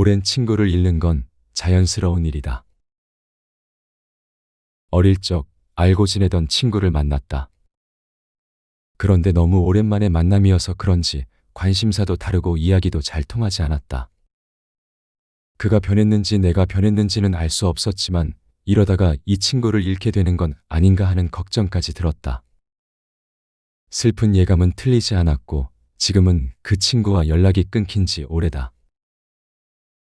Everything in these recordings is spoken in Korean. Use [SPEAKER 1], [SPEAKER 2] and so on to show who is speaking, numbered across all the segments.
[SPEAKER 1] 오랜 친구를 잃는 건 자연스러운 일이다. 어릴 적 알고 지내던 친구를 만났다. 그런데 너무 오랜만에 만남이어서 그런지 관심사도 다르고 이야기도 잘 통하지 않았다. 그가 변했는지 내가 변했는지는 알 수 없었지만 이러다가 이 친구를 잃게 되는 건 아닌가 하는 걱정까지 들었다. 슬픈 예감은 틀리지 않았고 지금은 그 친구와 연락이 끊긴 지 오래다.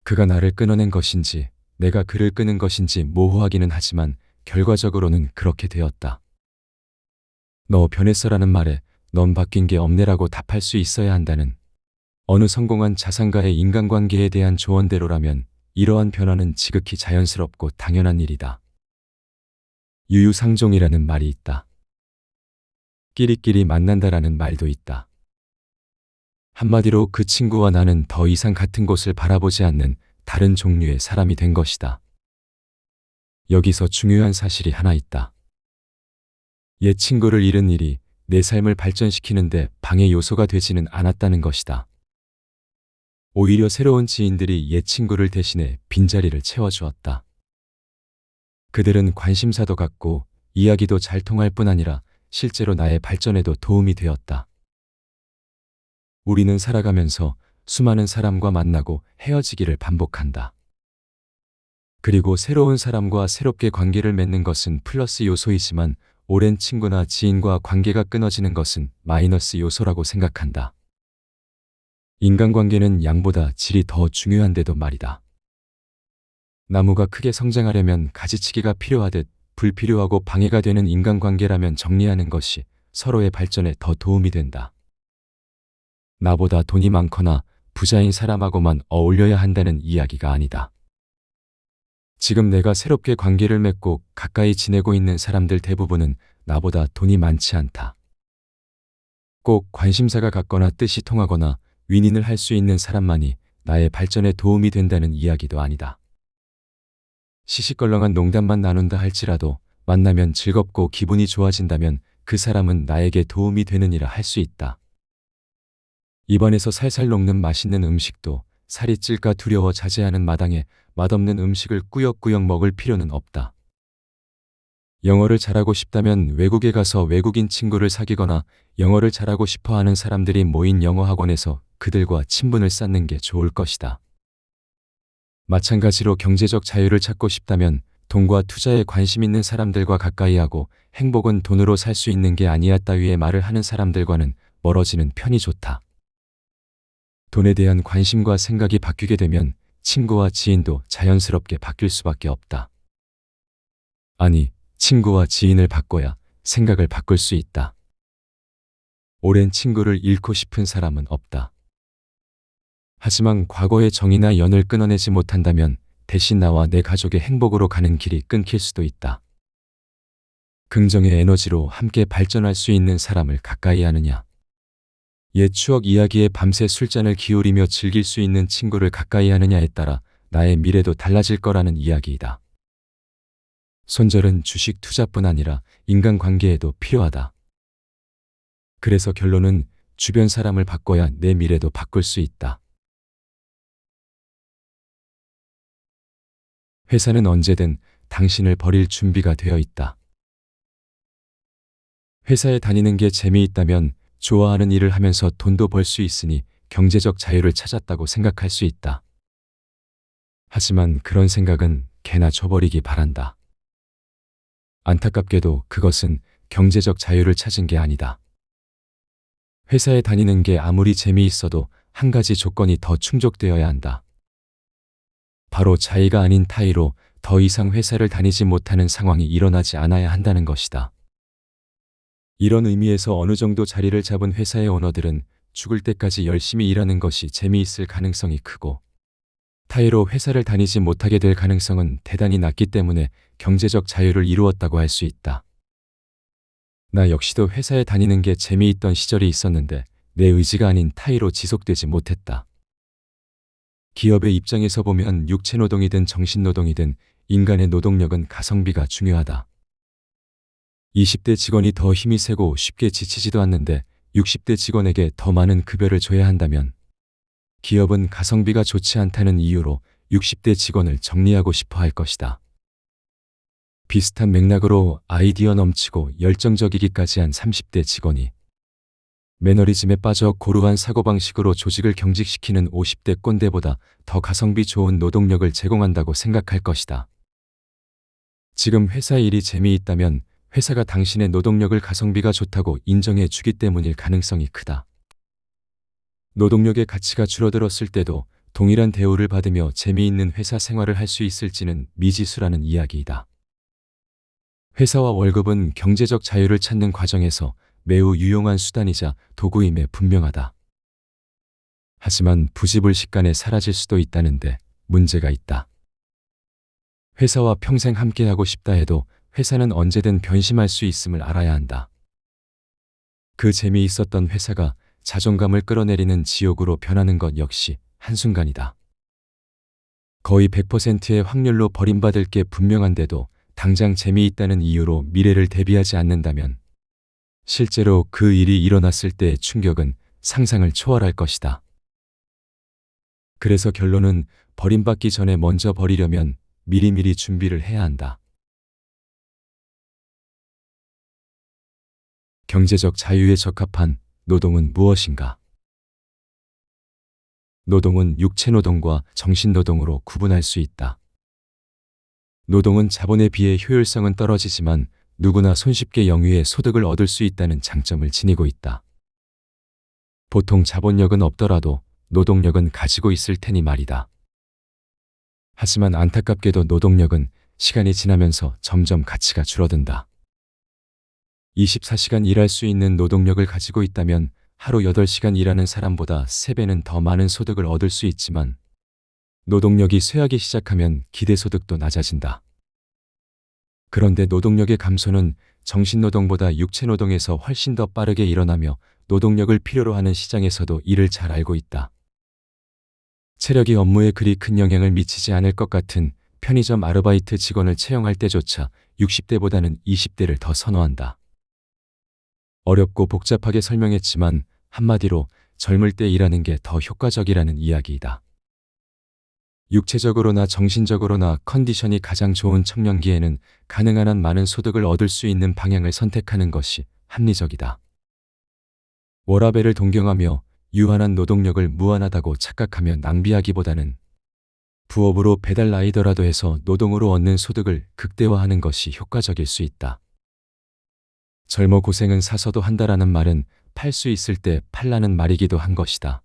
[SPEAKER 1] 그가 나를 끊어낸 것인지 내가 그를 끊은 것인지 모호하기는 하지만 결과적으로는 그렇게 되었다. 너 변했어라는 말에 넌 바뀐 게 없네라고 답할 수 있어야 한다는 어느 성공한 자산가의 인간관계에 대한 조언대로라면 이러한 변화는 지극히 자연스럽고 당연한 일이다. 유유상종이라는 말이 있다. 끼리끼리 만난다라는 말도 있다. 한마디로 그 친구와 나는 더 이상 같은 곳을 바라보지 않는 다른 종류의 사람이 된 것이다. 여기서 중요한 사실이 하나 있다. 옛 친구를 잃은 일이 내 삶을 발전시키는데 방해 요소가 되지는 않았다는 것이다. 오히려 새로운 지인들이 옛 친구를 대신해 빈자리를 채워주었다. 그들은 관심사도 갖고 이야기도 잘 통할 뿐 아니라 실제로 나의 발전에도 도움이 되었다. 우리는 살아가면서 수많은 사람과 만나고 헤어지기를 반복한다. 그리고 새로운 사람과 새롭게 관계를 맺는 것은 플러스 요소이지만 오랜 친구나 지인과 관계가 끊어지는 것은 마이너스 요소라고 생각한다. 인간관계는 양보다 질이 더 중요한데도 말이다. 나무가 크게 성장하려면 가지치기가 필요하듯 불필요하고 방해가 되는 인간관계라면 정리하는 것이 서로의 발전에 더 도움이 된다. 나보다 돈이 많거나 부자인 사람하고만 어울려야 한다는 이야기가 아니다. 지금 내가 새롭게 관계를 맺고 가까이 지내고 있는 사람들 대부분은 나보다 돈이 많지 않다. 꼭 관심사가 같거나 뜻이 통하거나 윈윈을 할 수 있는 사람만이 나의 발전에 도움이 된다는 이야기도 아니다. 시시껄렁한 농담만 나눈다 할지라도 만나면 즐겁고 기분이 좋아진다면 그 사람은 나에게 도움이 되느니라 할 수 있다. 입안에서 살살 녹는 맛있는 음식도 살이 찔까 두려워 자제하는 마당에 맛없는 음식을 꾸역꾸역 먹을 필요는 없다. 영어를 잘하고 싶다면 외국에 가서 외국인 친구를 사귀거나 영어를 잘하고 싶어 하는 사람들이 모인 영어 학원에서 그들과 친분을 쌓는 게 좋을 것이다. 마찬가지로 경제적 자유를 찾고 싶다면 돈과 투자에 관심 있는 사람들과 가까이 하고 행복은 돈으로 살 수 있는 게 아니야 따위의 말을 하는 사람들과는 멀어지는 편이 좋다. 돈에 대한 관심과 생각이 바뀌게 되면 친구와 지인도 자연스럽게 바뀔 수밖에 없다. 아니, 친구와 지인을 바꿔야 생각을 바꿀 수 있다. 오랜 친구를 잃고 싶은 사람은 없다. 하지만 과거의 정이나 연을 끊어내지 못한다면 대신 나와 내 가족의 행복으로 가는 길이 끊길 수도 있다. 긍정의 에너지로 함께 발전할 수 있는 사람을 가까이 하느냐. 옛 추억 이야기에 밤새 술잔을 기울이며 즐길 수 있는 친구를 가까이 하느냐에 따라 나의 미래도 달라질 거라는 이야기이다. 손절은 주식 투자뿐 아니라 인간관계에도 필요하다. 그래서 결론은 주변 사람을 바꿔야 내 미래도 바꿀 수 있다. 회사는 언제든 당신을 버릴 준비가 되어 있다. 회사에 다니는 게 재미있다면 좋아하는 일을 하면서 돈도 벌 수 있으니 경제적 자유를 찾았다고 생각할 수 있다. 하지만 그런 생각은 개나 줘버리기 바란다. 안타깝게도 그것은 경제적 자유를 찾은 게 아니다. 회사에 다니는 게 아무리 재미있어도 한 가지 조건이 더 충족되어야 한다. 바로 자의가 아닌 타의로 더 이상 회사를 다니지 못하는 상황이 일어나지 않아야 한다는 것이다. 이런 의미에서 어느 정도 자리를 잡은 회사의 오너들은 죽을 때까지 열심히 일하는 것이 재미있을 가능성이 크고 타의로 회사를 다니지 못하게 될 가능성은 대단히 낮기 때문에 경제적 자유를 이루었다고 할 수 있다. 나 역시도 회사에 다니는 게 재미있던 시절이 있었는데 내 의지가 아닌 타의로 지속되지 못했다. 기업의 입장에서 보면 육체노동이든 정신노동이든 인간의 노동력은 가성비가 중요하다. 20대 직원이 더 힘이 세고 쉽게 지치지도 않는데 60대 직원에게 더 많은 급여를 줘야 한다면 기업은 가성비가 좋지 않다는 이유로 60대 직원을 정리하고 싶어 할 것이다. 비슷한 맥락으로 아이디어 넘치고 열정적이기까지 한 30대 직원이 매너리즘에 빠져 고루한 사고방식으로 조직을 경직시키는 50대 꼰대보다 더 가성비 좋은 노동력을 제공한다고 생각할 것이다. 지금 회사 일이 재미있다면 회사가 당신의 노동력을 가성비가 좋다고 인정해 주기 때문일 가능성이 크다. 노동력의 가치가 줄어들었을 때도 동일한 대우를 받으며 재미있는 회사 생활을 할 수 있을지는 미지수라는 이야기이다. 회사와 월급은 경제적 자유를 찾는 과정에서 매우 유용한 수단이자 도구임에 분명하다. 하지만 부지불식간에 사라질 수도 있다는데 문제가 있다. 회사와 평생 함께하고 싶다 해도 회사는 언제든 변심할 수 있음을 알아야 한다. 그 재미있었던 회사가 자존감을 끌어내리는 지옥으로 변하는 것 역시 한순간이다. 거의 100%의 확률로 버림받을 게 분명한데도 당장 재미있다는 이유로 미래를 대비하지 않는다면 실제로 그 일이 일어났을 때의 충격은 상상을 초월할 것이다. 그래서 결론은 버림받기 전에 먼저 버리려면 미리미리 준비를 해야 한다. 경제적 자유에 적합한 노동은 무엇인가? 노동은 육체노동과 정신노동으로 구분할 수 있다. 노동은 자본에 비해 효율성은 떨어지지만 누구나 손쉽게 영위의 소득을 얻을 수 있다는 장점을 지니고 있다. 보통 자본력은 없더라도 노동력은 가지고 있을 테니 말이다. 하지만 안타깝게도 노동력은 시간이 지나면서 점점 가치가 줄어든다. 24시간 일할 수 있는 노동력을 가지고 있다면 하루 8시간 일하는 사람보다 3배는 더 많은 소득을 얻을 수 있지만 노동력이 쇠하기 시작하면 기대소득도 낮아진다. 그런데 노동력의 감소는 정신노동보다 육체노동에서 훨씬 더 빠르게 일어나며 노동력을 필요로 하는 시장에서도 이를 잘 알고 있다. 체력이 업무에 그리 큰 영향을 미치지 않을 것 같은 편의점 아르바이트 직원을 채용할 때조차 60대보다는 20대를 더 선호한다. 어렵고 복잡하게 설명했지만 한마디로 젊을 때 일하는 게 더 효과적이라는 이야기이다. 육체적으로나 정신적으로나 컨디션이 가장 좋은 청년기에는 가능한 한 많은 소득을 얻을 수 있는 방향을 선택하는 것이 합리적이다. 워라밸을 동경하며 유한한 노동력을 무한하다고 착각하며 낭비하기보다는 부업으로 배달 라이더라도 해서 노동으로 얻는 소득을 극대화하는 것이 효과적일 수 있다. 젊어 고생은 사서도 한다라는 말은 팔 수 있을 때 팔라는 말이기도 한 것이다.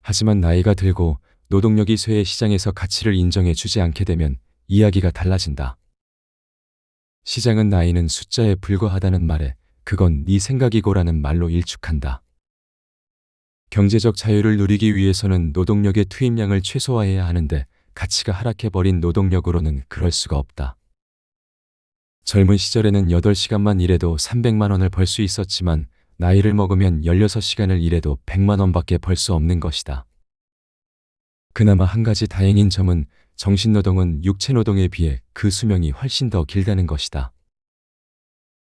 [SPEAKER 1] 하지만 나이가 들고 노동력이 쇠해 시장에서 가치를 인정해 주지 않게 되면 이야기가 달라진다. 시장은 나이는 숫자에 불과하다는 말에 그건 네 생각이고라는 말로 일축한다. 경제적 자유를 누리기 위해서는 노동력의 투입량을 최소화해야 하는데 가치가 하락해버린 노동력으로는 그럴 수가 없다. 젊은 시절에는 8시간만 일해도 300만 원을 벌 수 있었지만 나이를 먹으면 16시간을 일해도 100만 원밖에 벌 수 없는 것이다. 그나마 한 가지 다행인 점은 정신노동은 육체노동에 비해 그 수명이 훨씬 더 길다는 것이다.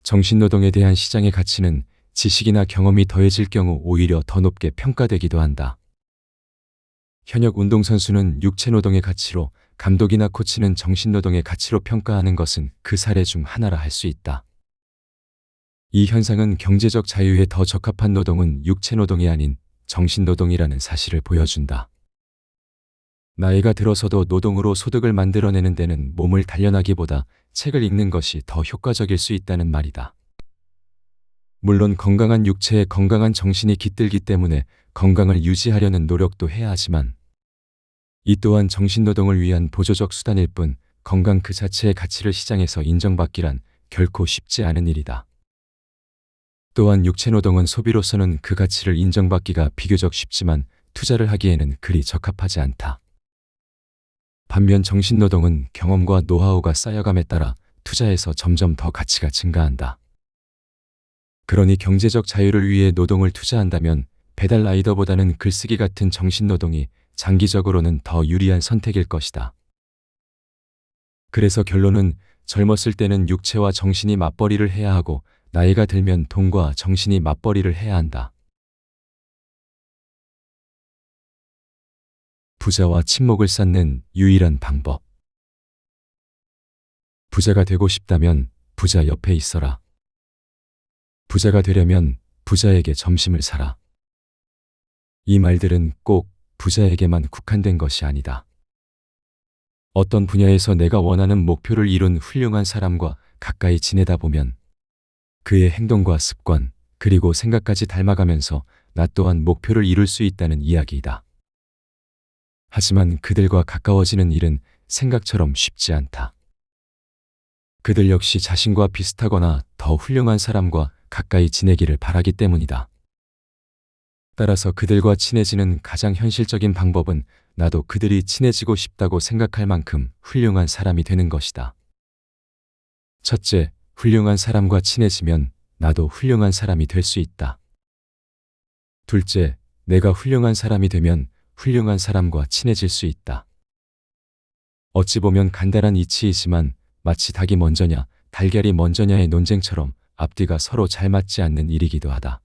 [SPEAKER 1] 정신노동에 대한 시장의 가치는 지식이나 경험이 더해질 경우 오히려 더 높게 평가되기도 한다. 현역 운동선수는 육체노동의 가치로, 감독이나 코치는 정신노동의 가치로 평가하는 것은 그 사례 중 하나라 할 수 있다. 이 현상은 경제적 자유에 더 적합한 노동은 육체노동이 아닌 정신노동이라는 사실을 보여준다. 나이가 들어서도 노동으로 소득을 만들어내는 데는 몸을 단련하기보다 책을 읽는 것이 더 효과적일 수 있다는 말이다. 물론 건강한 육체에 건강한 정신이 깃들기 때문에 건강을 유지하려는 노력도 해야 하지만 이 또한 정신노동을 위한 보조적 수단일 뿐 건강 그 자체의 가치를 시장에서 인정받기란 결코 쉽지 않은 일이다. 또한 육체노동은 소비로서는 그 가치를 인정받기가 비교적 쉽지만 투자를 하기에는 그리 적합하지 않다. 반면 정신노동은 경험과 노하우가 쌓여감에 따라 투자에서 점점 더 가치가 증가한다. 그러니 경제적 자유를 위해 노동을 투자한다면 배달 라이더보다는 글쓰기 같은 정신노동이 장기적으로는 더 유리한 선택일 것이다. 그래서 결론은 젊었을 때는 육체와 정신이 맞벌이를 해야 하고 나이가 들면 돈과 정신이 맞벌이를 해야 한다. 부자와 친목을 쌓는 유일한 방법. 부자가 되고 싶다면 부자 옆에 있어라. 부자가 되려면 부자에게 점심을 사라. 이 말들은 꼭 부자에게만 국한된 것이 아니다. 어떤 분야에서 내가 원하는 목표를 이룬 훌륭한 사람과 가까이 지내다 보면 그의 행동과 습관, 그리고 생각까지 닮아가면서 나 또한 목표를 이룰 수 있다는 이야기이다. 하지만 그들과 가까워지는 일은 생각처럼 쉽지 않다. 그들 역시 자신과 비슷하거나 더 훌륭한 사람과 가까이 지내기를 바라기 때문이다. 따라서 그들과 친해지는 가장 현실적인 방법은 나도 그들이 친해지고 싶다고 생각할 만큼 훌륭한 사람이 되는 것이다. 첫째, 훌륭한 사람과 친해지면 나도 훌륭한 사람이 될 수 있다. 둘째, 내가 훌륭한 사람이 되면 훌륭한 사람과 친해질 수 있다. 어찌 보면 간단한 이치이지만 마치 닭이 먼저냐, 달걀이 먼저냐의 논쟁처럼 앞뒤가 서로 잘 맞지 않는 일이기도 하다.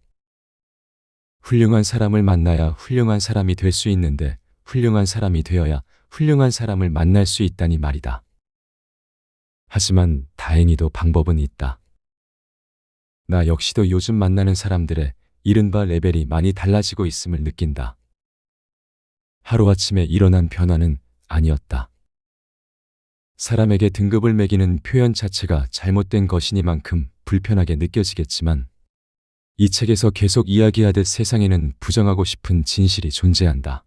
[SPEAKER 1] 훌륭한 사람을 만나야 훌륭한 사람이 될 수 있는데 훌륭한 사람이 되어야 훌륭한 사람을 만날 수 있다니 말이다. 하지만 다행히도 방법은 있다. 나 역시도 요즘 만나는 사람들의 이른바 레벨이 많이 달라지고 있음을 느낀다. 하루아침에 일어난 변화는 아니었다. 사람에게 등급을 매기는 표현 자체가 잘못된 것이니만큼 불편하게 느껴지겠지만 이 책에서 계속 이야기하듯 세상에는 부정하고 싶은 진실이 존재한다.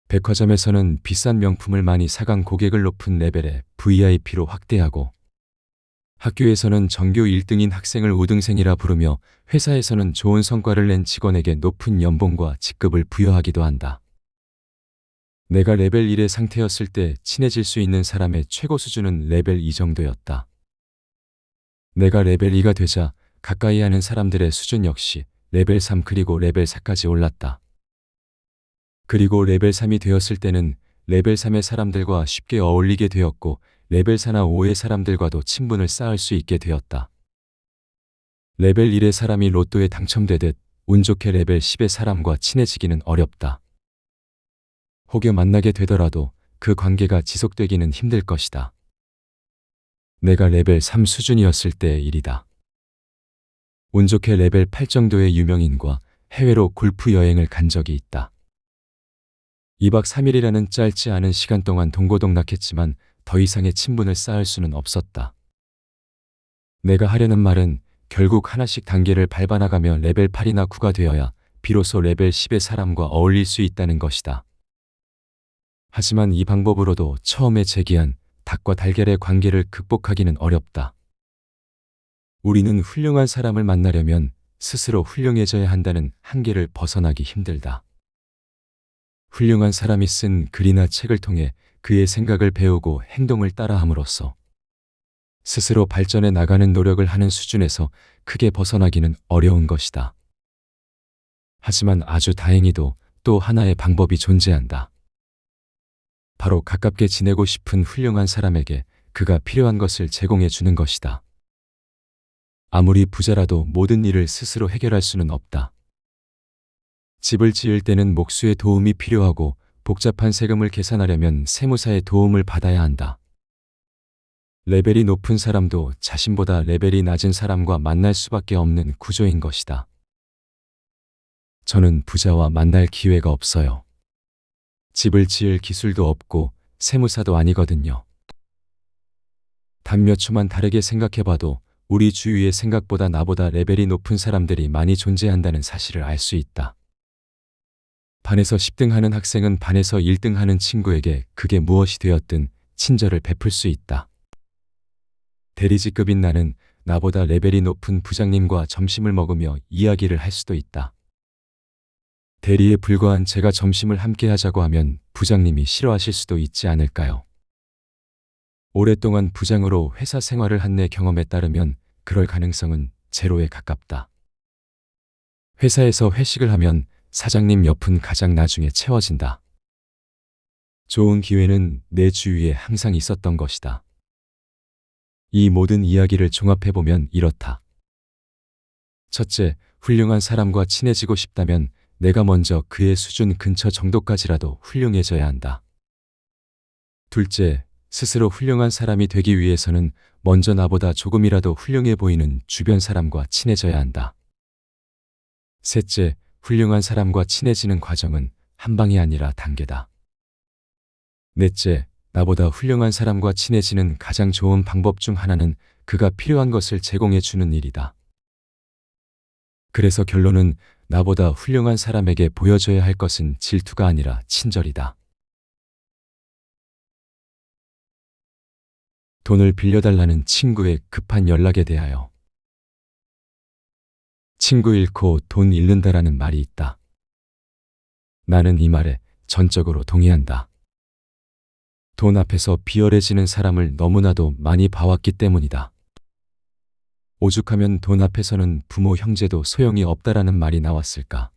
[SPEAKER 1] 백화점에서는 비싼 명품을 많이 사간 고객을 높은 레벨의 VIP로 확대하고 학교에서는 전교 1등인 학생을 우등생이라 부르며 회사에서는 좋은 성과를 낸 직원에게 높은 연봉과 직급을 부여하기도 한다. 내가 레벨 1의 상태였을 때 친해질 수 있는 사람의 최고 수준은 레벨 2 정도였다. 내가 레벨 2가 되자 가까이 하는 사람들의 수준 역시 레벨 3 그리고 레벨 4까지 올랐다. 그리고 레벨 3이 되었을 때는 레벨 3의 사람들과 쉽게 어울리게 되었고 레벨 4나 5의 사람들과도 친분을 쌓을 수 있게 되었다. 레벨 1의 사람이 로또에 당첨되듯 운 좋게 레벨 10의 사람과 친해지기는 어렵다. 혹여 만나게 되더라도 그 관계가 지속되기는 힘들 것이다. 내가 레벨 3 수준이었을 때의 일이다. 운 좋게 레벨 8 정도의 유명인과 해외로 골프 여행을 간 적이 있다. 2박 3일이라는 짧지 않은 시간 동안 동고동락했지만 더 이상의 친분을 쌓을 수는 없었다. 내가 하려는 말은 결국 하나씩 단계를 밟아나가며 레벨 8이나 9가 되어야 비로소 레벨 10의 사람과 어울릴 수 있다는 것이다. 하지만 이 방법으로도 처음에 제기한 닭과 달걀의 관계를 극복하기는 어렵다. 우리는 훌륭한 사람을 만나려면 스스로 훌륭해져야 한다는 한계를 벗어나기 힘들다. 훌륭한 사람이 쓴 글이나 책을 통해 그의 생각을 배우고 행동을 따라함으로써 스스로 발전해 나가는 노력을 하는 수준에서 크게 벗어나기는 어려운 것이다. 하지만 아주 다행히도 또 하나의 방법이 존재한다. 바로 가깝게 지내고 싶은 훌륭한 사람에게 그가 필요한 것을 제공해 주는 것이다. 아무리 부자라도 모든 일을 스스로 해결할 수는 없다. 집을 지을 때는 목수의 도움이 필요하고 복잡한 세금을 계산하려면 세무사의 도움을 받아야 한다. 레벨이 높은 사람도 자신보다 레벨이 낮은 사람과 만날 수밖에 없는 구조인 것이다. 저는 부자와 만날 기회가 없어요. 집을 지을 기술도 없고 세무사도 아니거든요. 단 몇 초만 다르게 생각해봐도 우리 주위에 생각보다 나보다 레벨이 높은 사람들이 많이 존재한다는 사실을 알 수 있다. 반에서 10등 하는 학생은 반에서 1등 하는 친구에게 그게 무엇이 되었든 친절을 베풀 수 있다. 대리직급인 나는 나보다 레벨이 높은 부장님과 점심을 먹으며 이야기를 할 수도 있다. 대리에 불과한 제가 점심을 함께 하자고 하면 부장님이 싫어하실 수도 있지 않을까요? 오랫동안 부장으로 회사 생활을 한 내 경험에 따르면 그럴 가능성은 제로에 가깝다. 회사에서 회식을 하면 사장님 옆은 가장 나중에 채워진다. 좋은 기회는 내 주위에 항상 있었던 것이다. 이 모든 이야기를 종합해보면 이렇다. 첫째, 훌륭한 사람과 친해지고 싶다면 내가 먼저 그의 수준 근처 정도까지라도 훌륭해져야 한다. 둘째, 스스로 훌륭한 사람이 되기 위해서는 먼저 나보다 조금이라도 훌륭해 보이는 주변 사람과 친해져야 한다. 셋째, 훌륭한 사람과 친해지는 과정은 한 방이 아니라 단계다. 넷째, 나보다 훌륭한 사람과 친해지는 가장 좋은 방법 중 하나는 그가 필요한 것을 제공해 주는 일이다. 그래서 결론은 나보다 훌륭한 사람에게 보여줘야 할 것은 질투가 아니라 친절이다. 돈을 빌려달라는 친구의 급한 연락에 대하여. 친구 잃고 돈 잃는다라는 말이 있다. 나는 이 말에 전적으로 동의한다. 돈 앞에서 비열해지는 사람을 너무나도 많이 봐왔기 때문이다. 오죽하면 돈 앞에서는 부모 형제도 소용이 없다라는 말이 나왔을까.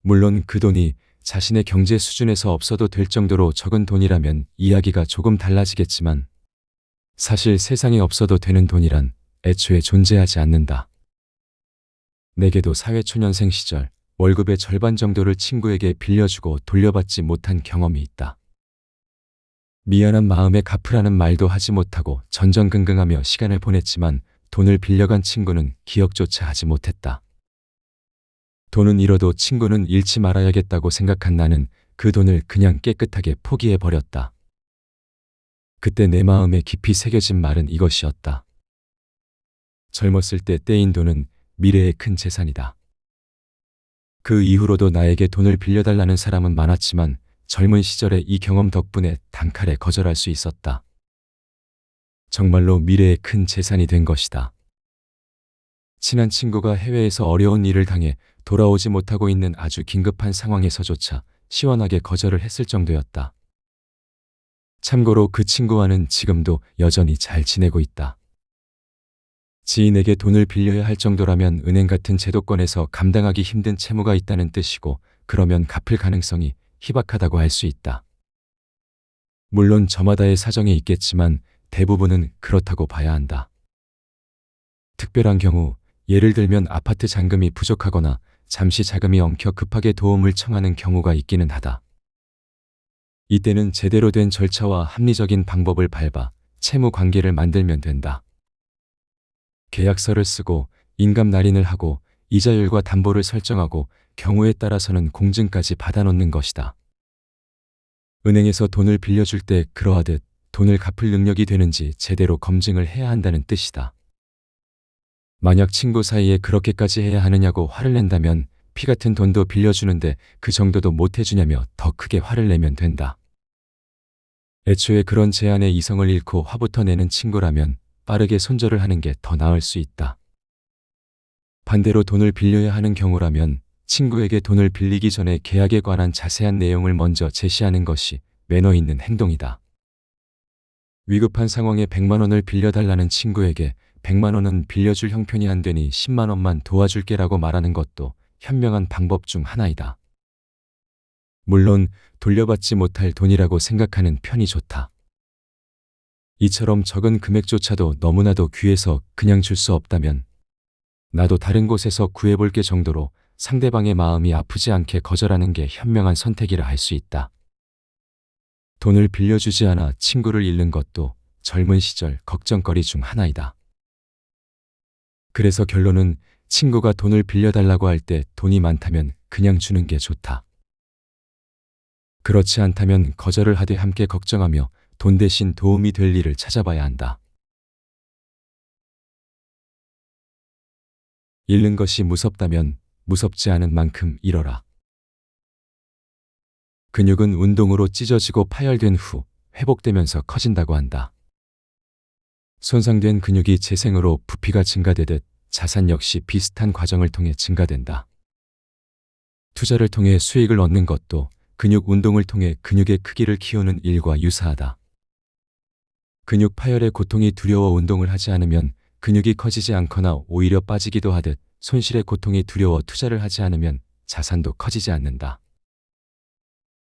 [SPEAKER 1] 물론 그 돈이 자신의 경제 수준에서 없어도 될 정도로 적은 돈이라면 이야기가 조금 달라지겠지만 사실 세상에 없어도 되는 돈이란 애초에 존재하지 않는다. 내게도 사회초년생 시절 월급의 절반 정도를 친구에게 빌려주고 돌려받지 못한 경험이 있다. 미안한 마음에 갚으라는 말도 하지 못하고 전전긍긍하며 시간을 보냈지만 돈을 빌려간 친구는 기억조차 하지 못했다. 돈은 잃어도 친구는 잃지 말아야겠다고 생각한 나는 그 돈을 그냥 깨끗하게 포기해버렸다. 그때 내 마음에 깊이 새겨진 말은 이것이었다. 젊었을 때 떼인 돈은 미래의 큰 재산이다. 그 이후로도 나에게 돈을 빌려달라는 사람은 많았지만 젊은 시절의 이 경험 덕분에 단칼에 거절할 수 있었다. 정말로 미래의 큰 재산이 된 것이다. 친한 친구가 해외에서 어려운 일을 당해 돌아오지 못하고 있는 아주 긴급한 상황에서조차 시원하게 거절을 했을 정도였다. 참고로 그 친구와는 지금도 여전히 잘 지내고 있다. 지인에게 돈을 빌려야 할 정도라면 은행 같은 제도권에서 감당하기 힘든 채무가 있다는 뜻이고 그러면 갚을 가능성이 희박하다고 할 수 있다. 물론 저마다의 사정이 있겠지만 대부분은 그렇다고 봐야 한다. 특별한 경우, 예를 들면 아파트 잔금이 부족하거나 잠시 자금이 엉켜 급하게 도움을 청하는 경우가 있기는 하다. 이때는 제대로 된 절차와 합리적인 방법을 밟아 채무 관계를 만들면 된다. 계약서를 쓰고 인감 날인을 하고 이자율과 담보를 설정하고 경우에 따라서는 공증까지 받아놓는 것이다. 은행에서 돈을 빌려줄 때 그러하듯 돈을 갚을 능력이 되는지 제대로 검증을 해야 한다는 뜻이다. 만약 친구 사이에 그렇게까지 해야 하느냐고 화를 낸다면 피 같은 돈도 빌려주는데 그 정도도 못 해주냐며 더 크게 화를 내면 된다. 애초에 그런 제안에 이성을 잃고 화부터 내는 친구라면 빠르게 손절을 하는 게 더 나을 수 있다. 반대로 돈을 빌려야 하는 경우라면 친구에게 돈을 빌리기 전에 계약에 관한 자세한 내용을 먼저 제시하는 것이 매너 있는 행동이다. 위급한 상황에 100만 원을 빌려달라는 친구에게 100만 원은 빌려줄 형편이 안 되니 10만 원만 도와줄게라고 말하는 것도 현명한 방법 중 하나이다. 물론 돌려받지 못할 돈이라고 생각하는 편이 좋다. 이처럼 적은 금액조차도 너무나도 귀해서 그냥 줄 수 없다면 나도 다른 곳에서 구해볼게 정도로 상대방의 마음이 아프지 않게 거절하는 게 현명한 선택이라 할 수 있다. 돈을 빌려주지 않아 친구를 잃는 것도 젊은 시절 걱정거리 중 하나이다. 그래서 결론은 친구가 돈을 빌려달라고 할 때 돈이 많다면 그냥 주는 게 좋다. 그렇지 않다면 거절을 하되 함께 걱정하며 돈 대신 도움이 될 일을 찾아봐야 한다. 잃는 것이 무섭다면 무섭지 않은 만큼 잃어라. 근육은 운동으로 찢어지고 파열된 후 회복되면서 커진다고 한다. 손상된 근육이 재생으로 부피가 증가되듯 자산 역시 비슷한 과정을 통해 증가된다. 투자를 통해 수익을 얻는 것도 근육 운동을 통해 근육의 크기를 키우는 일과 유사하다. 근육 파열의 고통이 두려워 운동을 하지 않으면 근육이 커지지 않거나 오히려 빠지기도 하듯 손실의 고통이 두려워 투자를 하지 않으면 자산도 커지지 않는다.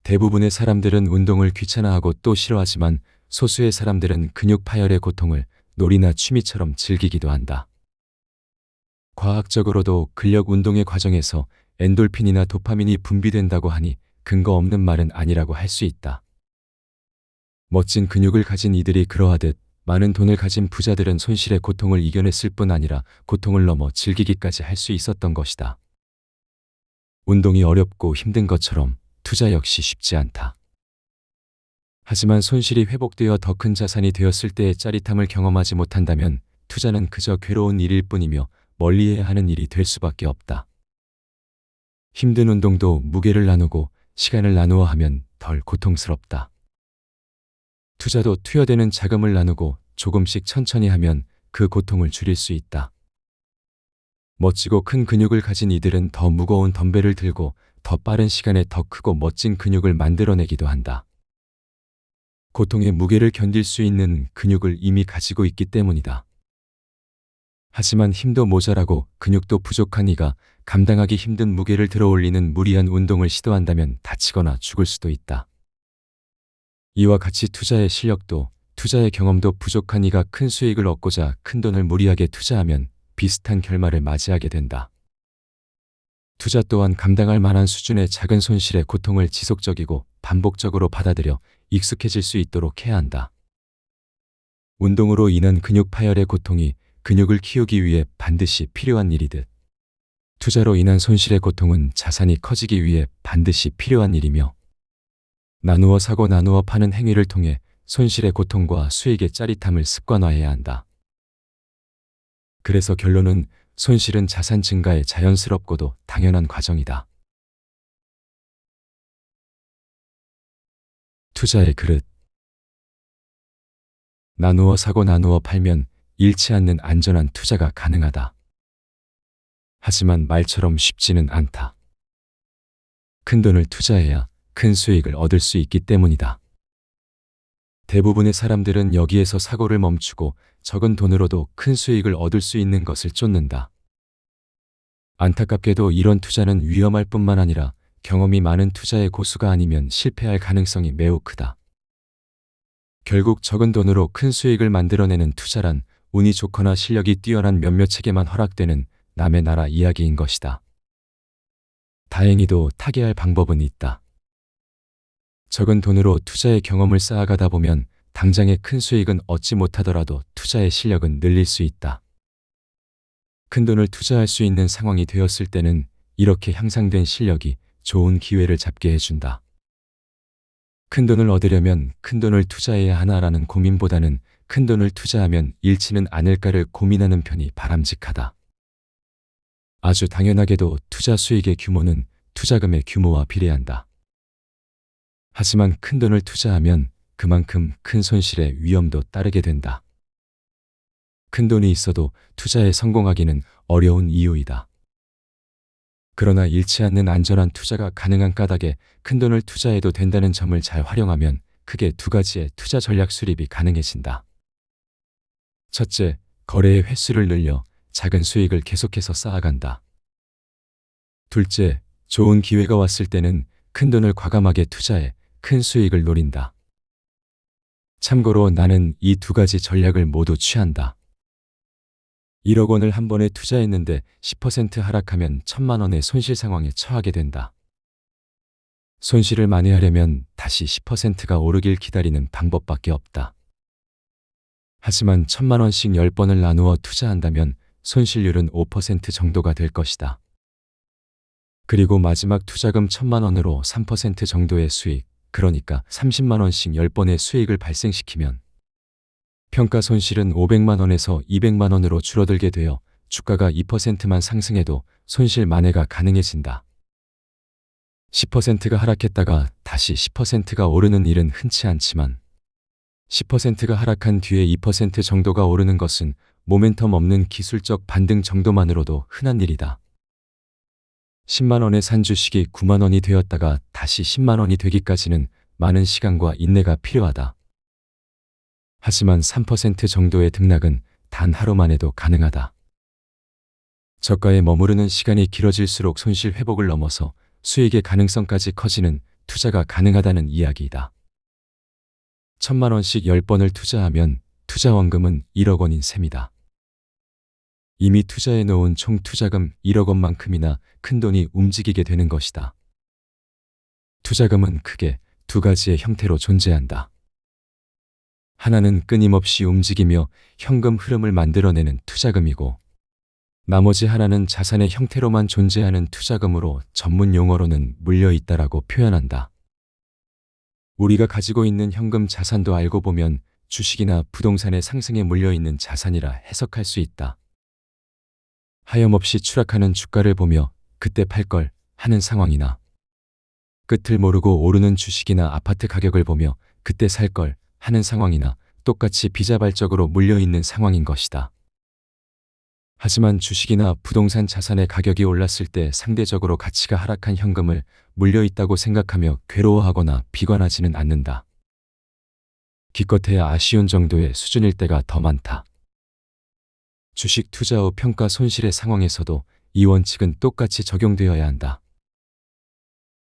[SPEAKER 1] 대부분의 사람들은 운동을 귀찮아하고 또 싫어하지만 소수의 사람들은 근육 파열의 고통을 놀이나 취미처럼 즐기기도 한다. 과학적으로도 근력 운동의 과정에서 엔돌핀이나 도파민이 분비된다고 하니 근거 없는 말은 아니라고 할 수 있다. 멋진 근육을 가진 이들이 그러하듯 많은 돈을 가진 부자들은 손실의 고통을 이겨냈을 뿐 아니라 고통을 넘어 즐기기까지 할 수 있었던 것이다. 운동이 어렵고 힘든 것처럼 투자 역시 쉽지 않다. 하지만 손실이 회복되어 더 큰 자산이 되었을 때의 짜릿함을 경험하지 못한다면 투자는 그저 괴로운 일일 뿐이며 멀리해야 하는 일이 될 수밖에 없다. 힘든 운동도 무게를 나누고 시간을 나누어 하면 덜 고통스럽다. 투자도 투여되는 자금을 나누고 조금씩 천천히 하면 그 고통을 줄일 수 있다. 멋지고 큰 근육을 가진 이들은 더 무거운 덤벨을 들고 더 빠른 시간에 더 크고 멋진 근육을 만들어내기도 한다. 고통의 무게를 견딜 수 있는 근육을 이미 가지고 있기 때문이다. 하지만 힘도 모자라고 근육도 부족한 이가 감당하기 힘든 무게를 들어올리는 무리한 운동을 시도한다면 다치거나 죽을 수도 있다. 이와 같이 투자의 실력도 투자의 경험도 부족한 이가 큰 수익을 얻고자 큰 돈을 무리하게 투자하면 비슷한 결말을 맞이하게 된다. 투자 또한 감당할 만한 수준의 작은 손실의 고통을 지속적이고 반복적으로 받아들여 익숙해질 수 있도록 해야 한다. 운동으로 인한 근육 파열의 고통이 근육을 키우기 위해 반드시 필요한 일이듯 투자로 인한 손실의 고통은 자산이 커지기 위해 반드시 필요한 일이며 나누어 사고 나누어 파는 행위를 통해 손실의 고통과 수익의 짜릿함을 습관화해야 한다. 그래서 결론은 손실은 자산 증가의 자연스럽고도 당연한 과정이다. 투자의 그릇. 나누어 사고 나누어 팔면 잃지 않는 안전한 투자가 가능하다. 하지만 말처럼 쉽지는 않다. 큰 돈을 투자해야 큰 수익을 얻을 수 있기 때문이다. 대부분의 사람들은 여기에서 사고를 멈추고 적은 돈으로도 큰 수익을 얻을 수 있는 것을 쫓는다. 안타깝게도 이런 투자는 위험할 뿐만 아니라 경험이 많은 투자의 고수가 아니면 실패할 가능성이 매우 크다. 결국 적은 돈으로 큰 수익을 만들어내는 투자란 운이 좋거나 실력이 뛰어난 몇몇에게만 허락되는 남의 나라 이야기인 것이다. 다행히도 타개할 방법은 있다. 적은 돈으로 투자의 경험을 쌓아가다 보면 당장의 큰 수익은 얻지 못하더라도 투자의 실력은 늘릴 수 있다. 큰 돈을 투자할 수 있는 상황이 되었을 때는 이렇게 향상된 실력이 좋은 기회를 잡게 해준다. 큰 돈을 얻으려면 큰 돈을 투자해야 하나라는 고민보다는 큰 돈을 투자하면 잃지는 않을까를 고민하는 편이 바람직하다. 아주 당연하게도 투자 수익의 규모는 투자금의 규모와 비례한다. 하지만 큰 돈을 투자하면 그만큼 큰 손실의 위험도 따르게 된다. 큰 돈이 있어도 투자에 성공하기는 어려운 이유이다. 그러나 잃지 않는 안전한 투자가 가능한 까닭에 큰 돈을 투자해도 된다는 점을 잘 활용하면 크게 두 가지의 투자 전략 수립이 가능해진다. 첫째, 거래의 횟수를 늘려 작은 수익을 계속해서 쌓아간다. 둘째, 좋은 기회가 왔을 때는 큰 돈을 과감하게 투자해 큰 수익을 노린다. 참고로 나는 이 두 가지 전략을 모두 취한다. 1억 원을 한 번에 투자했는데 10% 하락하면 1,000만 원의 손실 상황에 처하게 된다. 손실을 만회하려면 다시 10%가 오르길 기다리는 방법밖에 없다. 하지만 1,000만 원씩 10번을 나누어 투자한다면 손실률은 5% 정도가 될 것이다. 그리고 마지막 투자금 1,000만 원으로 3% 정도의 수익, 그러니까 30만 원씩 10번의 수익을 발생시키면 평가 손실은 500만 원에서 200만 원으로 줄어들게 되어 주가가 2%만 상승해도 손실 만회가 가능해진다. 10%가 하락했다가 다시 10%가 오르는 일은 흔치 않지만 10%가 하락한 뒤에 2% 정도가 오르는 것은 모멘텀 없는 기술적 반등 정도만으로도 흔한 일이다. 10만 원에 산 주식이 9만 원이 되었다가 다시 10만 원이 되기까지는 많은 시간과 인내가 필요하다. 하지만 3% 정도의 등락은 단 하루 만에도 가능하다. 저가에 머무르는 시간이 길어질수록 손실 회복을 넘어서 수익의 가능성까지 커지는 투자가 가능하다는 이야기이다. 1,000만 원씩 10번을 투자하면 투자 원금은 1억 원인 셈이다. 이미 투자해 놓은 총 투자금 1억 원만큼이나 큰 돈이 움직이게 되는 것이다. 투자금은 크게 두 가지의 형태로 존재한다. 하나는 끊임없이 움직이며 현금 흐름을 만들어내는 투자금이고, 나머지 하나는 자산의 형태로만 존재하는 투자금으로 전문 용어로는 물려있다라고 표현한다. 우리가 가지고 있는 현금 자산도 알고 보면 주식이나 부동산의 상승에 물려있는 자산이라 해석할 수 있다. 하염없이 추락하는 주가를 보며 그때 팔 걸 하는 상황이나, 끝을 모르고 오르는 주식이나 아파트 가격을 보며 그때 살 걸 하는 상황이나 똑같이 비자발적으로 물려있는 상황인 것이다. 하지만 주식이나 부동산 자산의 가격이 올랐을 때 상대적으로 가치가 하락한 현금을 물려있다고 생각하며 괴로워하거나 비관하지는 않는다. 기껏해야 아쉬운 정도의 수준일 때가 더 많다. 주식 투자 후 평가 손실의 상황에서도 이 원칙은 똑같이 적용되어야 한다.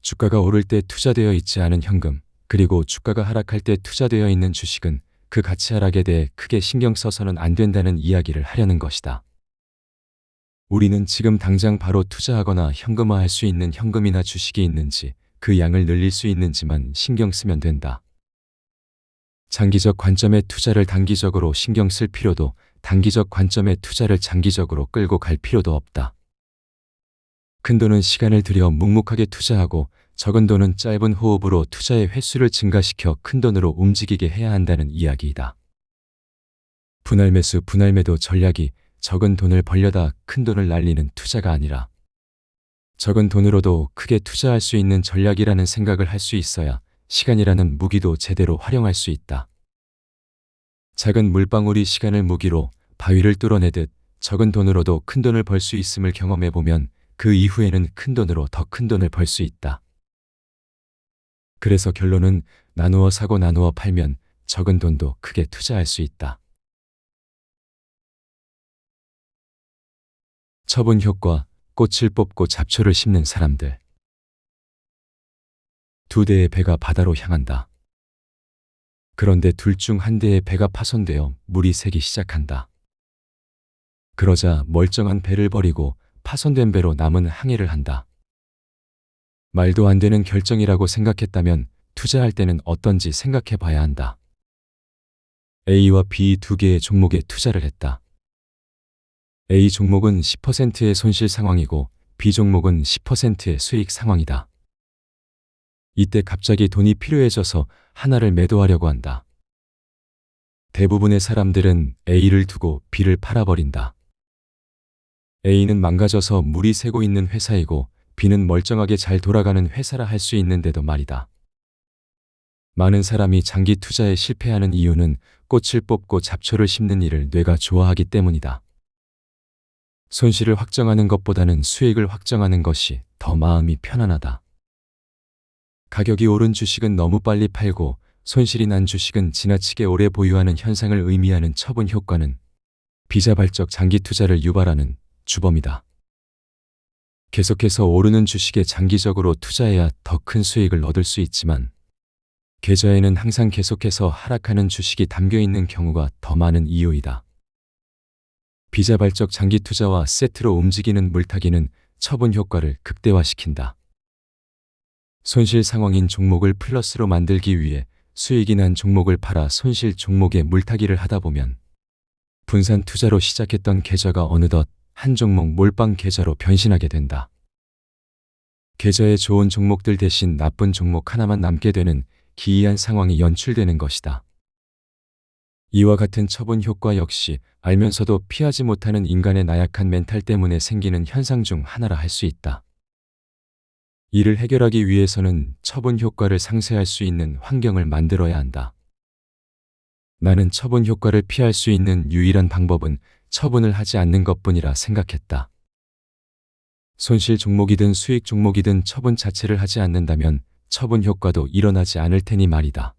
[SPEAKER 1] 주가가 오를 때 투자되어 있지 않은 현금, 그리고 주가가 하락할 때 투자되어 있는 주식은 그 가치 하락에 대해 크게 신경 써서는 안 된다는 이야기를 하려는 것이다. 우리는 지금 당장 바로 투자하거나 현금화할 수 있는 현금이나 주식이 있는지, 그 양을 늘릴 수 있는지만 신경 쓰면 된다. 장기적 관점의 투자를 단기적으로 신경 쓸 필요도, 단기적 관점의 투자를 장기적으로 끌고 갈 필요도 없다. 큰 돈은 시간을 들여 묵묵하게 투자하고, 적은 돈은 짧은 호흡으로 투자의 횟수를 증가시켜 큰 돈으로 움직이게 해야 한다는 이야기이다. 분할 매수, 분할 매도 전략이 적은 돈을 벌려다 큰 돈을 날리는 투자가 아니라, 적은 돈으로도 크게 투자할 수 있는 전략이라는 생각을 할 수 있어야 시간이라는 무기도 제대로 활용할 수 있다. 작은 물방울이 시간을 무기로 바위를 뚫어내듯 적은 돈으로도 큰 돈을 벌 수 있음을 경험해 보면 그 이후에는 큰 돈으로 더 큰 돈을 벌 수 있다. 그래서 결론은 나누어 사고 나누어 팔면 적은 돈도 크게 투자할 수 있다. 처분 효과, 꽃을 뽑고 잡초를 심는 사람들. 두 대의 배가 바다로 향한다. 그런데 둘 중 한 대의 배가 파손되어 물이 새기 시작한다. 그러자 멀쩡한 배를 버리고 파손된 배로 남은 항해를 한다. 말도 안 되는 결정이라고 생각했다면 투자할 때는 어떤지 생각해 봐야 한다. A와 B 두 개의 종목에 투자를 했다. A 종목은 10%의 손실 상황이고 B 종목은 10%의 수익 상황이다. 이때 갑자기 돈이 필요해져서 하나를 매도하려고 한다. 대부분의 사람들은 A를 두고 B를 팔아버린다. A는 망가져서 물이 새고 있는 회사이고 B는 멀쩡하게 잘 돌아가는 회사라 할 수 있는데도 말이다. 많은 사람이 장기 투자에 실패하는 이유는 꽃을 뽑고 잡초를 심는 일을 뇌가 좋아하기 때문이다. 손실을 확정하는 것보다는 수익을 확정하는 것이 더 마음이 편안하다. 가격이 오른 주식은 너무 빨리 팔고 손실이 난 주식은 지나치게 오래 보유하는 현상을 의미하는 처분 효과는 비자발적 장기 투자를 유발하는 주범이다. 계속해서 오르는 주식에 장기적으로 투자해야 더 큰 수익을 얻을 수 있지만, 계좌에는 항상 계속해서 하락하는 주식이 담겨 있는 경우가 더 많은 이유이다. 비자발적 장기 투자와 세트로 움직이는 물타기는 처분 효과를 극대화시킨다. 손실 상황인 종목을 플러스로 만들기 위해 수익이 난 종목을 팔아 손실 종목에 물타기를 하다 보면 분산 투자로 시작했던 계좌가 어느덧 한 종목 몰빵 계좌로 변신하게 된다. 계좌에 좋은 종목들 대신 나쁜 종목 하나만 남게 되는 기이한 상황이 연출되는 것이다. 이와 같은 처분 효과 역시 알면서도 피하지 못하는 인간의 나약한 멘탈 때문에 생기는 현상 중 하나라 할 수 있다. 이를 해결하기 위해서는 처분 효과를 상쇄할 수 있는 환경을 만들어야 한다. 나는 처분 효과를 피할 수 있는 유일한 방법은 처분을 하지 않는 것뿐이라 생각했다. 손실 종목이든 수익 종목이든 처분 자체를 하지 않는다면 처분 효과도 일어나지 않을 테니 말이다.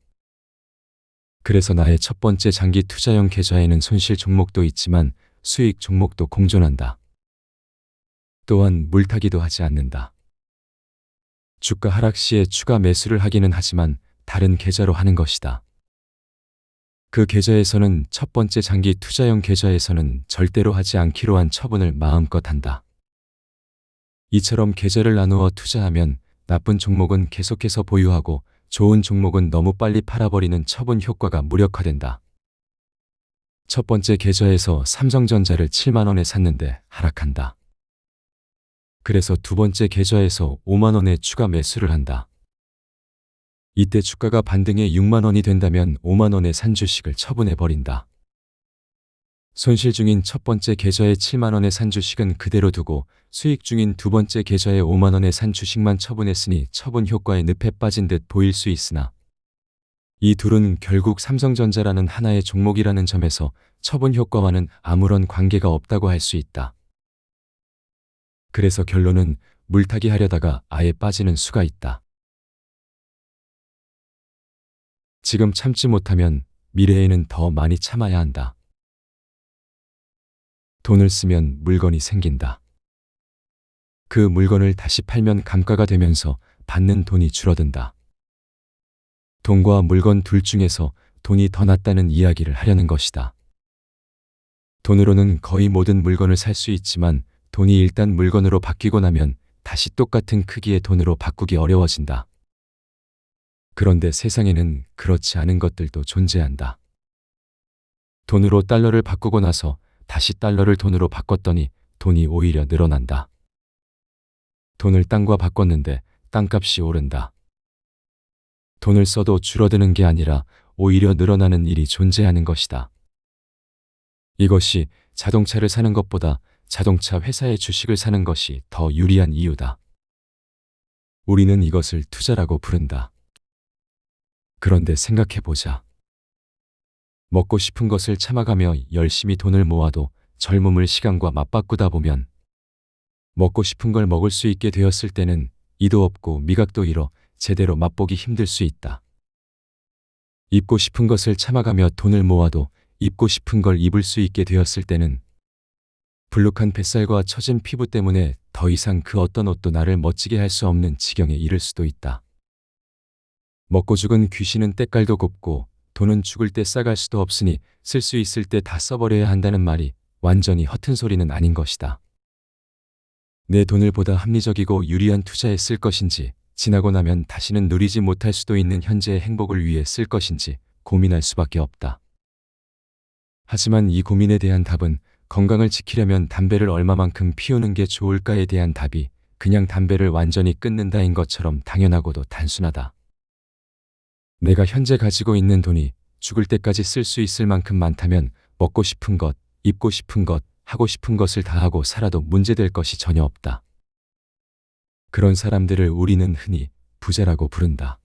[SPEAKER 1] 그래서 나의 첫 번째 장기 투자형 계좌에는 손실 종목도 있지만 수익 종목도 공존한다. 또한 물타기도 하지 않는다. 주가 하락 시에 추가 매수를 하기는 하지만 다른 계좌로 하는 것이다. 그 계좌에서는 첫 번째 장기 투자형 계좌에서는 절대로 하지 않기로 한 처분을 마음껏 한다. 이처럼 계좌를 나누어 투자하면 나쁜 종목은 계속해서 보유하고 좋은 종목은 너무 빨리 팔아버리는 처분 효과가 무력화된다. 첫 번째 계좌에서 삼성전자를 7만 원에 샀는데 하락한다. 그래서 두 번째 계좌에서 5만 원에 추가 매수를 한다. 이때 주가가 반등해 6만 원이 된다면 5만 원에 산 주식을 처분해버린다. 손실 중인 첫 번째 계좌에 7만 원에 산 주식은 그대로 두고 수익 중인 두 번째 계좌에 5만 원에 산 주식만 처분했으니 처분 효과에 늪에 빠진 듯 보일 수 있으나 이 둘은 결국 삼성전자라는 하나의 종목이라는 점에서 처분 효과와는 아무런 관계가 없다고 할 수 있다. 그래서 결론은 물타기 하려다가 아예 빠지는 수가 있다. 지금 참지 못하면 미래에는 더 많이 참아야 한다. 돈을 쓰면 물건이 생긴다. 그 물건을 다시 팔면 감가가 되면서 받는 돈이 줄어든다. 돈과 물건 둘 중에서 돈이 더 낫다는 이야기를 하려는 것이다. 돈으로는 거의 모든 물건을 살 수 있지만 돈이 일단 물건으로 바뀌고 나면 다시 똑같은 크기의 돈으로 바꾸기 어려워진다. 그런데 세상에는 그렇지 않은 것들도 존재한다. 돈으로 달러를 바꾸고 나서 다시 달러를 돈으로 바꿨더니 돈이 오히려 늘어난다. 돈을 땅과 바꿨는데 땅값이 오른다. 돈을 써도 줄어드는 게 아니라 오히려 늘어나는 일이 존재하는 것이다. 이것이 자동차를 사는 것보다 자동차 회사의 주식을 사는 것이 더 유리한 이유다. 우리는 이것을 투자라고 부른다. 그런데 생각해보자. 먹고 싶은 것을 참아가며 열심히 돈을 모아도 젊음을 시간과 맞바꾸다 보면 먹고 싶은 걸 먹을 수 있게 되었을 때는 이도 없고 미각도 잃어 제대로 맛보기 힘들 수 있다. 입고 싶은 것을 참아가며 돈을 모아도 입고 싶은 걸 입을 수 있게 되었을 때는 불룩한 뱃살과 처진 피부 때문에 더 이상 그 어떤 옷도 나를 멋지게 할 수 없는 지경에 이를 수도 있다. 먹고 죽은 귀신은 때깔도 곱고 돈은 죽을 때 싸갈 수도 없으니 쓸 수 있을 때 다 써버려야 한다는 말이 완전히 허튼 소리는 아닌 것이다. 내 돈을 보다 합리적이고 유리한 투자에 쓸 것인지 지나고 나면 다시는 누리지 못할 수도 있는 현재의 행복을 위해 쓸 것인지 고민할 수밖에 없다. 하지만 이 고민에 대한 답은 건강을 지키려면 담배를 얼마만큼 피우는 게 좋을까에 대한 답이 그냥 담배를 완전히 끊는다인 것처럼 당연하고도 단순하다. 내가 현재 가지고 있는 돈이 죽을 때까지 쓸 수 있을 만큼 많다면 먹고 싶은 것, 입고 싶은 것, 하고 싶은 것을 다 하고 살아도 문제될 것이 전혀 없다. 그런 사람들을 우리는 흔히 부자라고 부른다.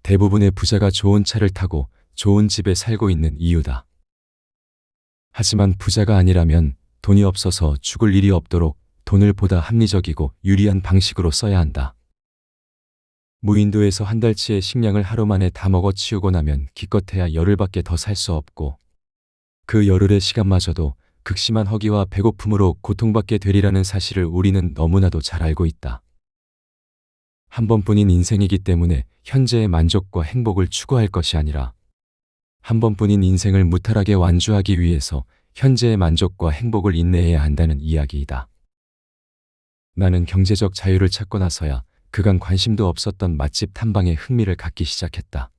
[SPEAKER 1] 대부분의 부자가 좋은 차를 타고 좋은 집에 살고 있는 이유다. 하지만 부자가 아니라면 돈이 없어서 죽을 일이 없도록 돈을 보다 합리적이고 유리한 방식으로 써야 한다. 무인도에서 한 달치의 식량을 하루 만에 다 먹어치우고 나면 기껏해야 열흘밖에 더 살 수 없고 그 열흘의 시간마저도 극심한 허기와 배고픔으로 고통받게 되리라는 사실을 우리는 너무나도 잘 알고 있다. 한 번뿐인 인생이기 때문에 현재의 만족과 행복을 추구할 것이 아니라 한 번뿐인 인생을 무탈하게 완주하기 위해서 현재의 만족과 행복을 인내해야 한다는 이야기이다. 나는 경제적 자유를 찾고 나서야 그간 관심도 없었던 맛집 탐방에 흥미를 갖기 시작했다.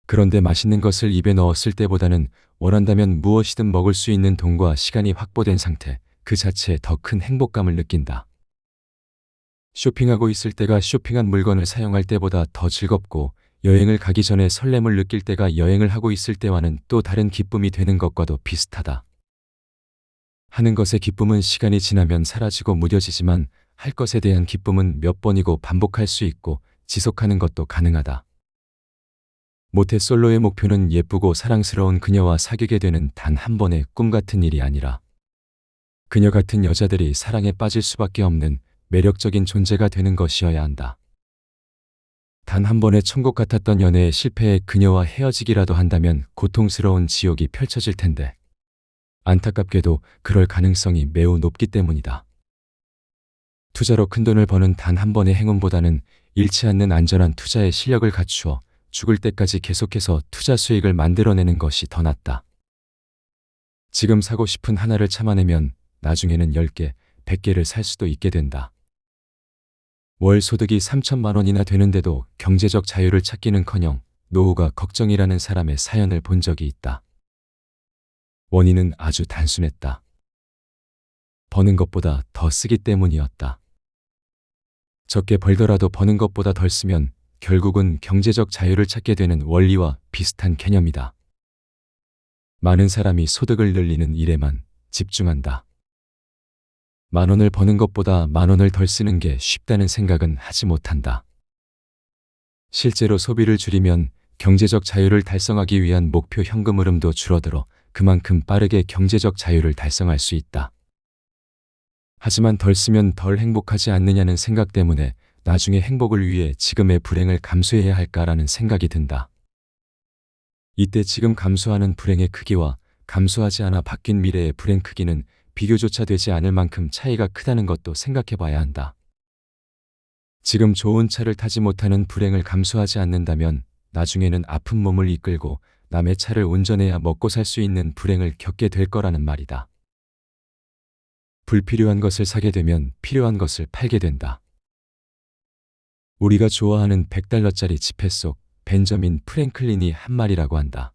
[SPEAKER 1] 그런데 맛있는 것을 입에 넣었을 때보다는 원한다면 무엇이든 먹을 수 있는 돈과 시간이 확보된 상태 그 자체에 더 큰 행복감을 느낀다. 쇼핑하고 있을 때가 쇼핑한 물건을 사용할 때보다 더 즐겁고 여행을 가기 전에 설렘을 느낄 때가 여행을 하고 있을 때와는 또 다른 기쁨이 되는 것과도 비슷하다. 하는 것의 기쁨은 시간이 지나면 사라지고 무뎌지지만 할 것에 대한 기쁨은 몇 번이고 반복할 수 있고 지속하는 것도 가능하다. 모태솔로의 목표는 예쁘고 사랑스러운 그녀와 사귀게 되는 단 한 번의 꿈 같은 일이 아니라 그녀 같은 여자들이 사랑에 빠질 수밖에 없는 매력적인 존재가 되는 것이어야 한다. 단 한 번의 천국 같았던 연애의 실패에 그녀와 헤어지기라도 한다면 고통스러운 지옥이 펼쳐질 텐데 안타깝게도 그럴 가능성이 매우 높기 때문이다. 투자로 큰돈을 버는 단 한 번의 행운보다는 잃지 않는 안전한 투자의 실력을 갖추어 죽을 때까지 계속해서 투자 수익을 만들어내는 것이 더 낫다. 지금 사고 싶은 하나를 참아내면 나중에는 10개, 100개를 살 수도 있게 된다. 월 소득이 3천만 원이나 되는데도 경제적 자유를 찾기는커녕 노후가 걱정이라는 사람의 사연을 본 적이 있다. 원인은 아주 단순했다. 버는 것보다 더 쓰기 때문이었다. 적게 벌더라도 버는 것보다 덜 쓰면 결국은 경제적 자유를 찾게 되는 원리와 비슷한 개념이다. 많은 사람이 소득을 늘리는 일에만 집중한다. 10,000원을 버는 것보다 10,000원을 덜 쓰는 게 쉽다는 생각은 하지 못한다. 실제로 소비를 줄이면 경제적 자유를 달성하기 위한 목표 현금 흐름도 줄어들어 그만큼 빠르게 경제적 자유를 달성할 수 있다. 하지만 덜 쓰면 덜 행복하지 않느냐는 생각 때문에 나중에 행복을 위해 지금의 불행을 감수해야 할까라는 생각이 든다. 이때 지금 감수하는 불행의 크기와 감수하지 않아 바뀐 미래의 불행 크기는 비교조차 되지 않을 만큼 차이가 크다는 것도 생각해 봐야 한다. 지금 좋은 차를 타지 못하는 불행을 감수하지 않는다면 나중에는 아픈 몸을 이끌고 남의 차를 운전해야 먹고 살 수 있는 불행을 겪게 될 거라는 말이다. 불필요한 것을 사게 되면 필요한 것을 팔게 된다. 우리가 좋아하는 100달러짜리 지폐 속 벤저민 프랭클린이 한 말이라고 한다.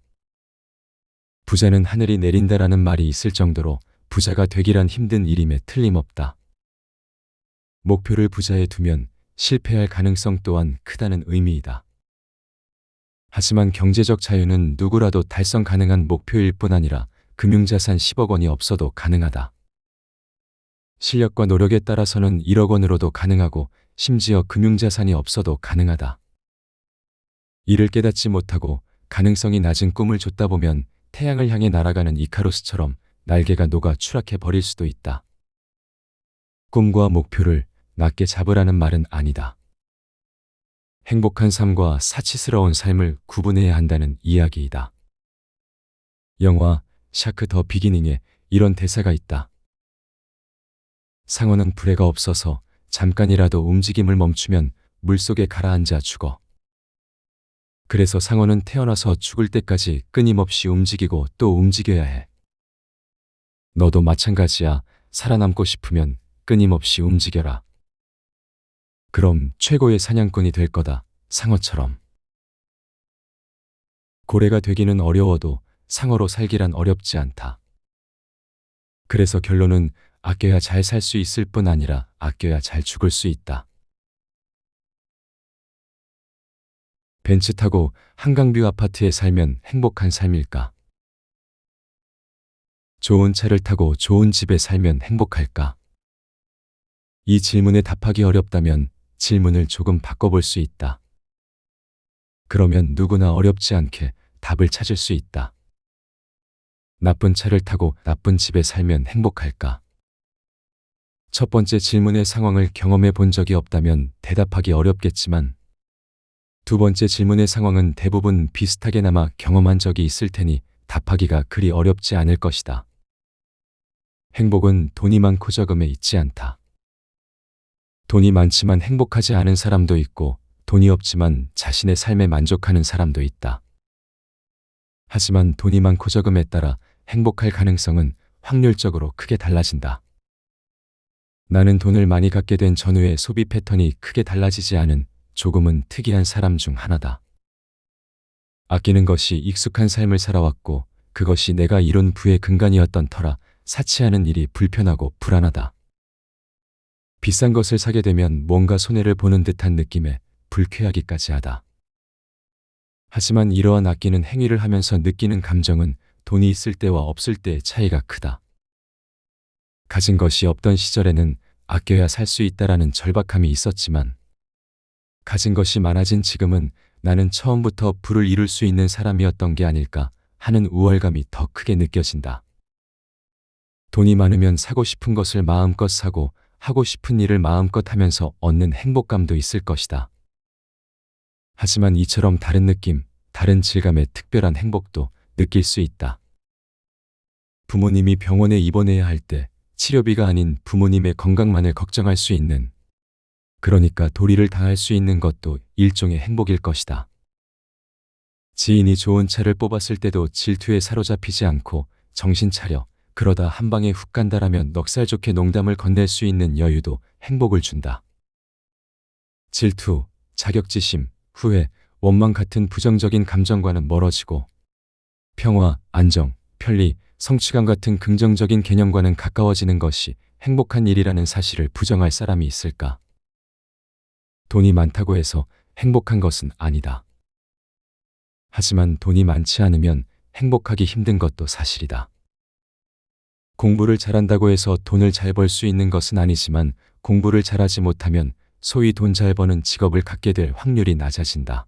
[SPEAKER 1] 부자는 하늘이 내린다라는 말이 있을 정도로 부자가 되기란 힘든 일임에 틀림없다. 목표를 부자에 두면 실패할 가능성 또한 크다는 의미이다. 하지만 경제적 자유는 누구라도 달성 가능한 목표일 뿐 아니라 금융자산 10억 원이 없어도 가능하다. 실력과 노력에 따라서는 1억 원으로도 가능하고 심지어 금융자산이 없어도 가능하다. 이를 깨닫지 못하고 가능성이 낮은 꿈을 쫓다 보면 태양을 향해 날아가는 이카루스처럼 날개가 녹아 추락해 버릴 수도 있다. 꿈과 목표를 낮게 잡으라는 말은 아니다. 행복한 삶과 사치스러운 삶을 구분해야 한다는 이야기이다. 영화 샤크 더 비기닝에 이런 대사가 있다. 상어는 부레가 없어서 잠깐이라도 움직임을 멈추면 물속에 가라앉아 죽어. 그래서 상어는 태어나서 죽을 때까지 끊임없이 움직이고 또 움직여야 해. 너도 마찬가지야. 살아남고 싶으면 끊임없이 움직여라. 그럼 최고의 사냥꾼이 될 거다. 상어처럼. 고래가 되기는 어려워도 상어로 살기란 어렵지 않다. 그래서 결론은 아껴야 잘 살 수 있을 뿐 아니라 아껴야 잘 죽을 수 있다. 벤츠 타고 한강뷰 아파트에 살면 행복한 삶일까? 좋은 차를 타고 좋은 집에 살면 행복할까? 이 질문에 답하기 어렵다면 질문을 조금 바꿔볼 수 있다. 그러면 누구나 어렵지 않게 답을 찾을 수 있다. 나쁜 차를 타고 나쁜 집에 살면 행복할까? 첫 번째 질문의 상황을 경험해 본 적이 없다면 대답하기 어렵겠지만 두 번째 질문의 상황은 대부분 비슷하게나마 경험한 적이 있을 테니 답하기가 그리 어렵지 않을 것이다. 행복은 돈이 많고 적음에 있지 않다. 돈이 많지만 행복하지 않은 사람도 있고 돈이 없지만 자신의 삶에 만족하는 사람도 있다. 하지만 돈이 많고 적음에 따라 행복할 가능성은 확률적으로 크게 달라진다. 나는 돈을 많이 갖게 된 전후의 소비 패턴이 크게 달라지지 않은 조금은 특이한 사람 중 하나다. 아끼는 것이 익숙한 삶을 살아왔고 그것이 내가 이룬 부의 근간이었던 터라 사치하는 일이 불편하고 불안하다. 비싼 것을 사게 되면 뭔가 손해를 보는 듯한 느낌에 불쾌하기까지 하다. 하지만 이러한 아끼는 행위를 하면서 느끼는 감정은 돈이 있을 때와 없을 때의 차이가 크다. 가진 것이 없던 시절에는 아껴야 살 수 있다라는 절박함이 있었지만 가진 것이 많아진 지금은 나는 처음부터 부를 이룰 수 있는 사람이었던 게 아닐까 하는 우월감이 더 크게 느껴진다. 돈이 많으면 사고 싶은 것을 마음껏 사고 하고 싶은 일을 마음껏 하면서 얻는 행복감도 있을 것이다. 하지만 이처럼 다른 느낌, 다른 질감의 특별한 행복도 느낄 수 있다. 부모님이 병원에 입원해야 할 때 치료비가 아닌 부모님의 건강만을 걱정할 수 있는, 그러니까 도리를 다할 수 있는 것도 일종의 행복일 것이다. 지인이 좋은 차를 뽑았을 때도 질투에 사로잡히지 않고 정신 차려 그러다 한 방에 훅 간다라면 넉살 좋게 농담을 건넬 수 있는 여유도 행복을 준다. 질투, 자격지심, 후회, 원망 같은 부정적인 감정과는 멀어지고 평화, 안정, 편리, 성취감 같은 긍정적인 개념과는 가까워지는 것이 행복한 일이라는 사실을 부정할 사람이 있을까? 돈이 많다고 해서 행복한 것은 아니다. 하지만 돈이 많지 않으면 행복하기 힘든 것도 사실이다. 공부를 잘한다고 해서 돈을 잘 벌 수 있는 것은 아니지만 공부를 잘하지 못하면 소위 돈 잘 버는 직업을 갖게 될 확률이 낮아진다.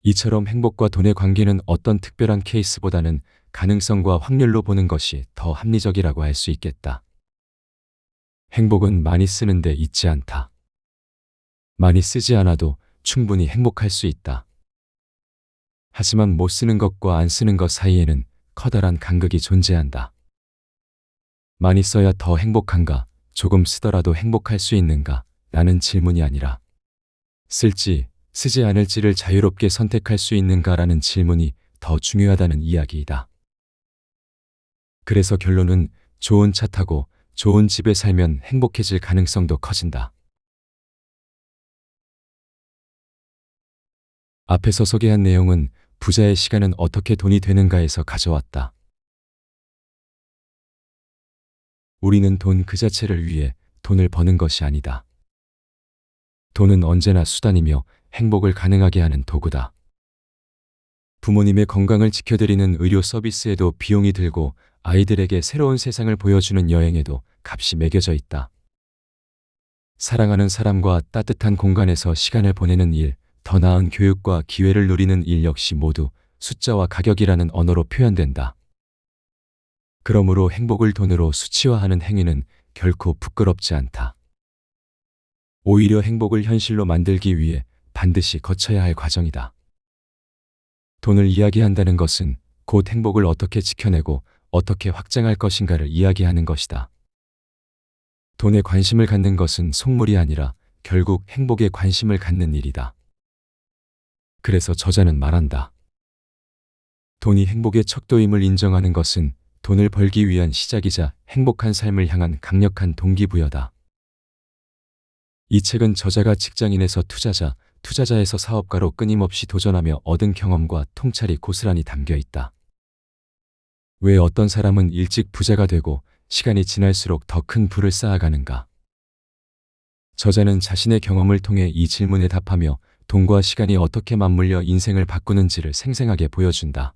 [SPEAKER 1] 이처럼 행복과 돈의 관계는 어떤 특별한 케이스보다는 가능성과 확률로 보는 것이 더 합리적이라고 할 수 있겠다. 행복은 많이 쓰는데 있지 않다. 많이 쓰지 않아도 충분히 행복할 수 있다. 하지만 못 쓰는 것과 안 쓰는 것 사이에는 커다란 간극이 존재한다. 많이 써야 더 행복한가, 조금 쓰더라도 행복할 수 있는가? 라는 질문이 아니라 쓸지, 쓰지 않을지를 자유롭게 선택할 수 있는가라는 질문이 더 중요하다는 이야기이다. 그래서 결론은 좋은 차 타고 좋은 집에 살면 행복해질 가능성도 커진다. 앞에서 소개한 내용은 부자의 시간은 어떻게 돈이 되는가에서 가져왔다. 우리는 돈 그 자체를 위해 돈을 버는 것이 아니다. 돈은 언제나 수단이며 행복을 가능하게 하는 도구다. 부모님의 건강을 지켜드리는 의료 서비스에도 비용이 들고 아이들에게 새로운 세상을 보여주는 여행에도 값이 매겨져 있다. 사랑하는 사람과 따뜻한 공간에서 시간을 보내는 일, 더 나은 교육과 기회를 누리는 일 역시 모두 숫자와 가격이라는 언어로 표현된다. 그러므로 행복을 돈으로 수치화하는 행위는 결코 부끄럽지 않다. 오히려 행복을 현실로 만들기 위해 반드시 거쳐야 할 과정이다. 돈을 이야기한다는 것은 곧 행복을 어떻게 지켜내고 어떻게 확장할 것인가를 이야기하는 것이다. 돈에 관심을 갖는 것은 속물이 아니라 결국 행복에 관심을 갖는 일이다. 그래서 저자는 말한다. 돈이 행복의 척도임을 인정하는 것은 돈을 벌기 위한 시작이자 행복한 삶을 향한 강력한 동기부여다. 이 책은 저자가 직장인에서 투자자, 투자자에서 사업가로 끊임없이 도전하며 얻은 경험과 통찰이 고스란히 담겨 있다. 왜 어떤 사람은 일찍 부자가 되고 시간이 지날수록 더 큰 부를 쌓아가는가? 저자는 자신의 경험을 통해 이 질문에 답하며 돈과 시간이 어떻게 맞물려 인생을 바꾸는지를 생생하게 보여준다.